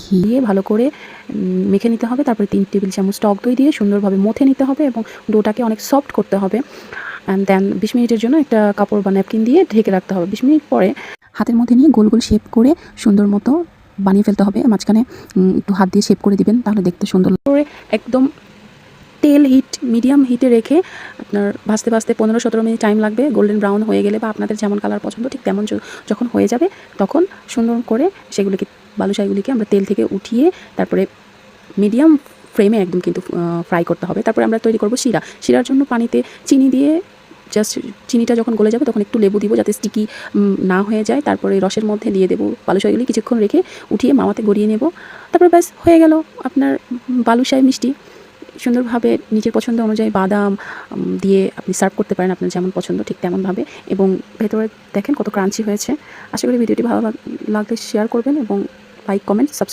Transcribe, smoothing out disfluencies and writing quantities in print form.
ঘি দিয়ে ভালো করে মেখে নিতে হবে। তারপরে 3 টেবিল চামচ টক দই দিয়ে সুন্দরভাবে মথে নিতে হবে এবং ডোটাকে অনেক সফট করতে হবে। অ্যান্ড দেন 20 মিনিটের জন্য একটা কাপড় বা ন্যাপকিন দিয়ে ঢেকে রাখতে হবে। 20 মিনিট পরে হাতের মধ্যে নিয়ে গোল গোল শেপ করে সুন্দর মতো বানিয়ে ফেলতে হবে। মাঝখানে একটু হাত দিয়ে শেপ করে দিবেন, তাহলে দেখতে সুন্দর করে একদম তেল মিডিয়াম হিটে রেখে আপনার ভাজতে ভাজতে 15-17 মিনিট টাইম লাগবে। গোল্ডেন ব্রাউন হয়ে গেলে বা আপনাদের যেমন কালার পছন্দ ঠিক তেমন যখন হয়ে যাবে, তখন সুন্দর করে সেগুলিকে বালুশাহিগুলিকে আমরা তেল থেকে উঠিয়ে তারপরে মিডিয়াম ফ্লেমে একদম কিন্তু ফ্রাই করতে হবে। তারপরে আমরা তৈরি করব শিরার জন্য পানিতে চিনি দিয়ে জাস্ট চিনিটা যখন গলে যাবে তখন একটু লেবু দিব যাতে স্টিকি না হয়ে যায়। তারপরে রসের মধ্যে দিয়ে দেবো বালুশাহিগুলি, কিছুক্ষণ রেখে উঠিয়ে মাওয়াতে গড়িয়ে নেব। তারপরে ব্যাস হয়ে গেল আপনার বালুশাহি মিষ্টি। সুন্দরভাবে নিজের পছন্দ অনুযায়ী বাদাম দিয়ে আপনি সার্ভ করতে পারেন, আপনার যেমন পছন্দ ঠিক তেমনভাবে। এবং ভেতরে দেখেন কত ক্রাঞ্চি হয়েছে। আশা করি ভিডিওটি ভালো লাগলে শেয়ার করবেন এবং লাইক, কমেন্ট, সাবস্ক্রাইব